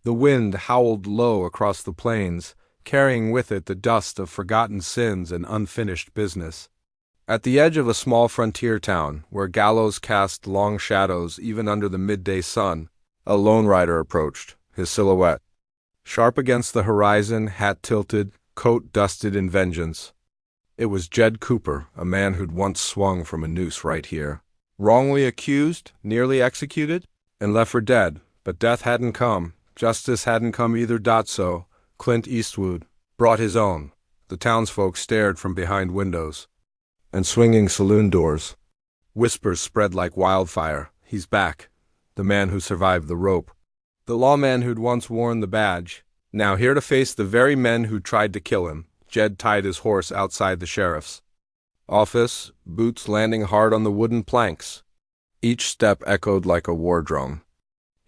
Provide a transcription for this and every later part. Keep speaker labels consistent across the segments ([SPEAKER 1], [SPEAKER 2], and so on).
[SPEAKER 1] The wind howled low across the plains, carrying with it the dust of forgotten sins and unfinished business. At the edge of a small frontier town, where gallows cast long shadows even under the midday sun, a lone rider approached, his silhouette sharp against the horizon, hat tilted, coat dusted in vengeance. It was Jed Cooper, a man who'd once swung from a noose right here. Wrongly accused, nearly executed, and left for dead. But death hadn't come. Justice hadn't come either. So Clint Eastwood brought his own. The townsfolk stared from behind windows and swinging saloon doors. Whispers spread like wildfire. He's back. The man who survived the rope. The lawman who'd once worn the badge. Now here to face the very men who tried to kill him. Jed tied his horse outside the sheriff's office, boots landing hard on the wooden planks. Each step echoed like a war drum.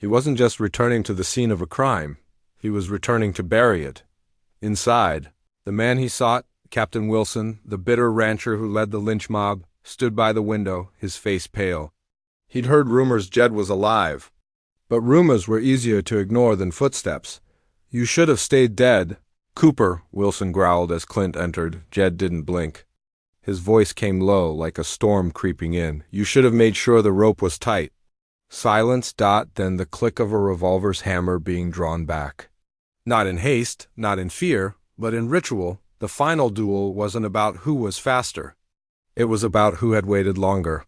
[SPEAKER 1] He wasn't just returning to the scene of a crime. He was returning to bury it. Inside, the man he sought, Captain Wilson, the bitter rancher who led the lynch mob, stood by the window, his face pale. He'd heard rumors Jed was alive. But rumors were easier to ignore than footsteps. "You should have stayed dead." "Cooper," Wilson growled as Clint entered. Jed didn't blink. His voice came low, like a storm creeping in. "You should have made sure the rope was tight." Silence. Then the click of a revolver's hammer being drawn back. Not in haste, not in fear, but in ritual. The final duel wasn't about who was faster. It was about who had waited longer.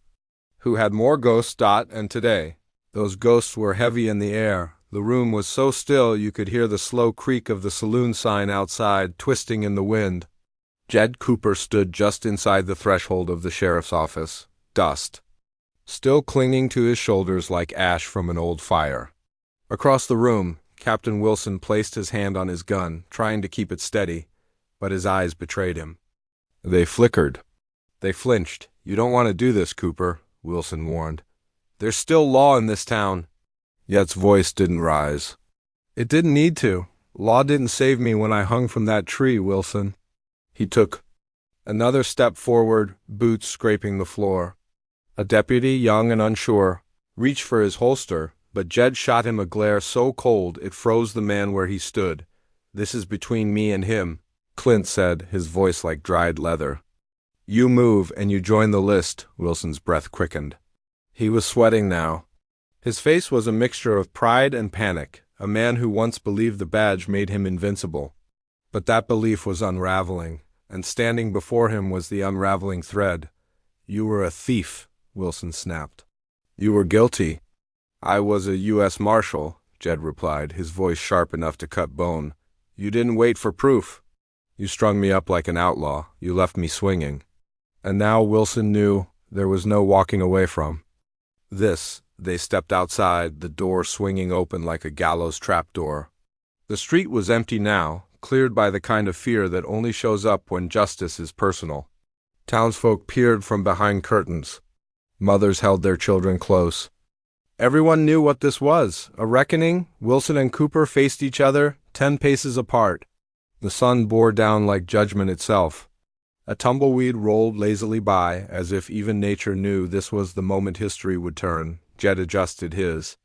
[SPEAKER 1] Who had more ghosts. And today, those ghosts were heavy in the air. The room was so still you could hear the slow creak of the saloon sign outside twisting in the wind. Jed Cooper stood just inside the threshold of the sheriff's office, dust still clinging to his shoulders like ash from an old fire. Across the room, Captain Wilson placed his hand on his gun, trying to keep it steady, but his eyes betrayed him. They flickered. They flinched. "You don't want to do this, Cooper," Wilson warned. "There's still law in this town." Yet's voice didn't rise. "It didn't need to. Law didn't save me when I hung from that tree, Wilson." He took another step forward, boots scraping the floor. A deputy, young and unsure, reached for his holster, but Jed shot him a glare so cold it froze the man where he stood. "This is between me and him," Clint said, his voice like dried leather. "You move and you join the list." Wilson's breath quickened. He was sweating now. His face was a mixture of pride and panic, a man who once believed the badge made him invincible. But that belief was unraveling, and standing before him was the unraveling thread. "You were a thief," Wilson snapped. "You were guilty." "I was a U.S. Marshal," Jed replied, his voice sharp enough to cut bone. "You didn't wait for proof. You strung me up like an outlaw. You left me swinging." And now Wilson knew there was no walking away from this. They stepped outside, the door swinging open like a gallows trapdoor. The street was empty now, cleared by the kind of fear that only shows up when justice is personal. Townsfolk peered from behind curtains. Mothers held their children close. Everyone knew what this was, a reckoning. Wilson and Cooper faced each other, 10 paces apart. The sun bore down like judgment itself. A tumbleweed rolled lazily by, as if even nature knew this was the moment history would turn. Jed adjusted his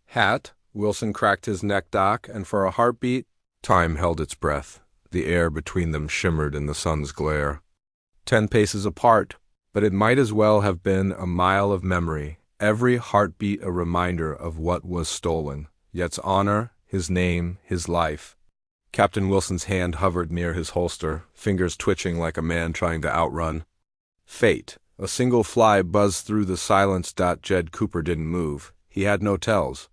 [SPEAKER 1] hat. Wilson cracked his neck, and for a heartbeat, time held its breath. The air between them shimmered in the sun's glare. 10 paces apart, but it might as well have been a mile of memory, every heartbeat a reminder of what was stolen. Yet's honor, his name, his life. Captain Wilson's hand hovered near his holster, fingers twitching like a man trying to outrun fate. A single fly buzzed through the silence. Jed Cooper didn't move. He had no tells.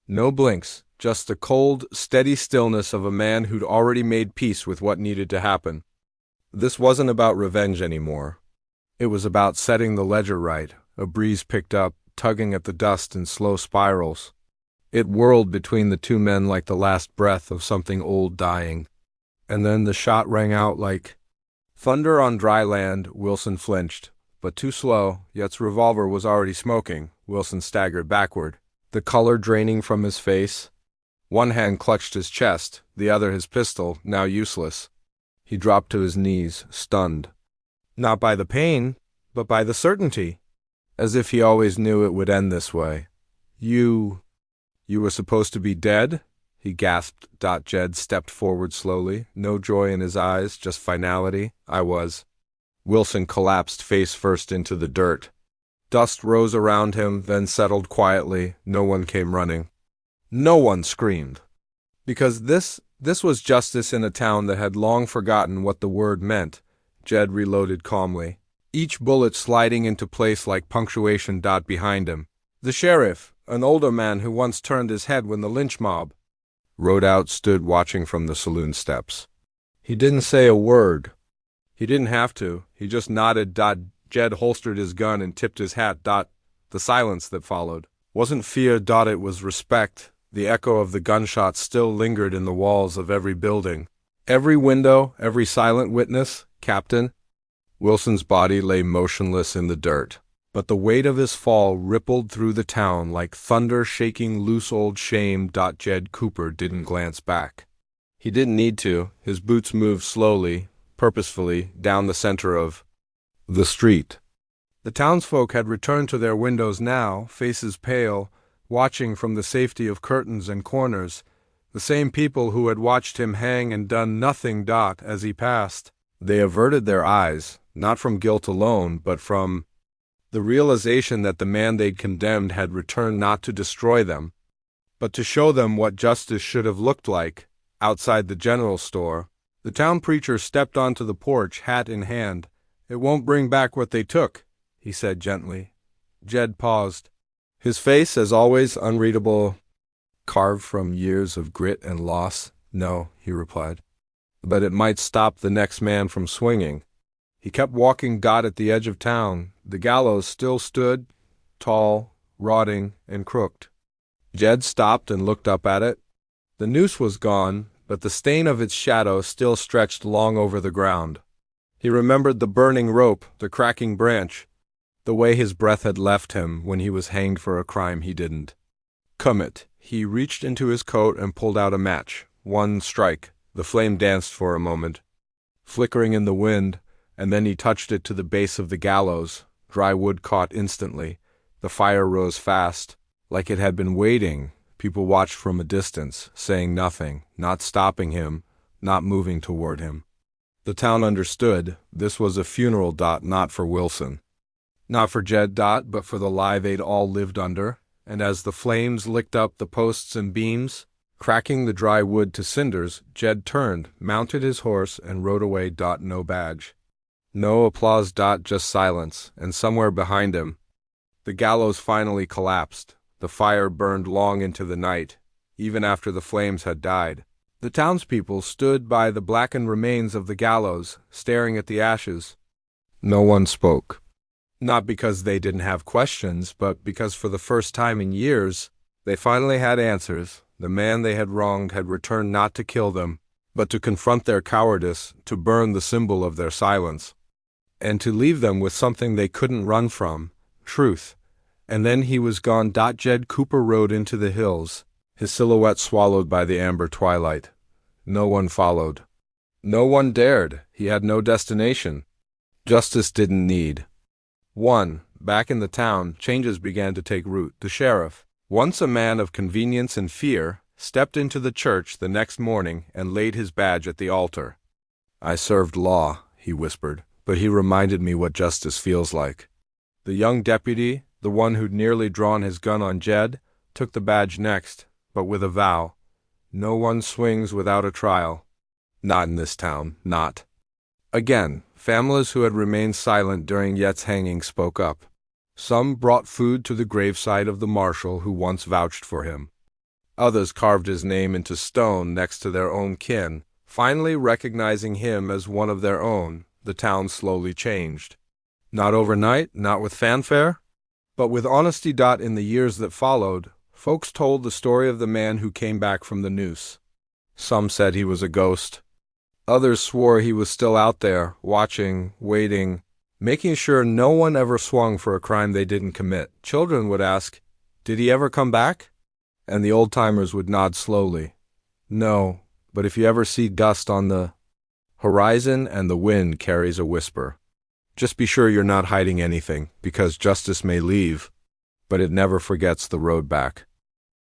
[SPEAKER 1] No blinks, just the cold, steady stillness of a man who'd already made peace with what needed to happen. This wasn't about revenge anymore. It was about setting the ledger right. A breeze picked up, tugging at the dust in slow spirals. It whirled between the two men like the last breath of something old dying. And then the shot rang out like thunder on dry land. Wilson flinched, but too slow. Yet's revolver was already smoking. Wilson staggered backward, the color draining from his face. One hand clutched his chest, the other his pistol, now useless. He dropped to his knees, stunned. Not by the pain, but by the certainty. As if he always knew it would end this way. You were supposed to be dead?" he gasped. Jed stepped forward slowly, no joy in his eyes, just finality. I was. Wilson collapsed face first into the dirt. Dust rose around him, then settled quietly. No one came running. No one screamed. Because this was justice in a town that had long forgotten what the word meant. Jed reloaded calmly, each bullet sliding into place like punctuation. Behind him, the sheriff, an older man who once turned his head when the lynch mob rode out, stood watching from the saloon steps. He didn't say a word. He didn't have to. He just nodded. Jed holstered his gun and tipped his hat. The silence that followed wasn't fear. It was respect. The echo of the gunshots still lingered in the walls of every building. Every window, every silent witness. Captain Wilson's body lay motionless in the dirt, but the weight of his fall rippled through the town like thunder shaking loose old shame. Jed Cooper didn't glance back. He didn't need to. His boots moved slowly, purposefully, down the center of the street. The townsfolk had returned to their windows now, faces pale, watching from the safety of curtains and corners, the same people who had watched him hang and done nothing. As he passed, they averted their eyes, not from guilt alone, but from the realization that the man they'd condemned had returned not to destroy them, but to show them what justice should have looked like. Outside the general store, the town preacher stepped onto the porch, hat in hand. "It won't bring back what they took," he said gently. Jed paused. His face, as always, unreadable, carved from years of grit and loss. "No," he replied. "But it might stop the next man from swinging." He kept walking. At the edge of town, the gallows still stood, tall, rotting, and crooked. Jed stopped and looked up at it. The noose was gone, but the stain of its shadow still stretched long over the ground. He remembered the burning rope, the cracking branch, the way his breath had left him when he was hanged for a crime he didn't commit. He reached into his coat and pulled out a match. One strike. The flame danced for a moment, flickering in the wind, and then he touched it to the base of the gallows. Dry wood caught instantly. The fire rose fast, like it had been waiting. People watched from a distance, saying nothing, not stopping him, not moving toward him. The town understood. This was a funeral. Not for Wilson. Not for Jed. But for the lie they'd all lived under. And as the flames licked up the posts and beams, cracking the dry wood to cinders, Jed turned, mounted his horse, and rode away. No badge. No applause. Just silence. And somewhere behind him, the gallows finally collapsed. The fire burned long into the night, even after the flames had died. The townspeople stood by the blackened remains of the gallows, staring at the ashes. No one spoke. Not because they didn't have questions, but because for the first time in years, they finally had answers. The man they had wronged had returned not to kill them, but to confront their cowardice, to burn the symbol of their silence, and to leave them with something they couldn't run from, truth. And then he was gone. Jed Cooper rode into the hills, his silhouette swallowed by the amber twilight. No one followed. No one dared. He had no destination. Justice didn't need one. Back in the town, changes began to take root. The sheriff, once a man of convenience and fear, stepped into the church the next morning and laid his badge at the altar. "I served law," he whispered, "but he reminded me what justice feels like." The young deputy, the one who'd nearly drawn his gun on Jed, took the badge next, but with a vow. No one swings without a trial. Not in this town, not. Again, families who had remained silent during Yet's hanging spoke up. Some brought food to the graveside of the marshal who once vouched for him. Others carved his name into stone next to their own kin. Finally recognizing him as one of their own, the town slowly changed. Not overnight, not with fanfare, but with honesty. In the years that followed, folks told the story of the man who came back from the noose. Some said he was a ghost. Others swore he was still out there, watching, waiting, making sure no one ever swung for a crime they didn't commit. Children would ask, "Did he ever come back?" And the old-timers would nod slowly. "No, but if you ever see dust on the horizon and the wind carries a whisper, just be sure you're not hiding anything, because justice may leave, but it never forgets the road back."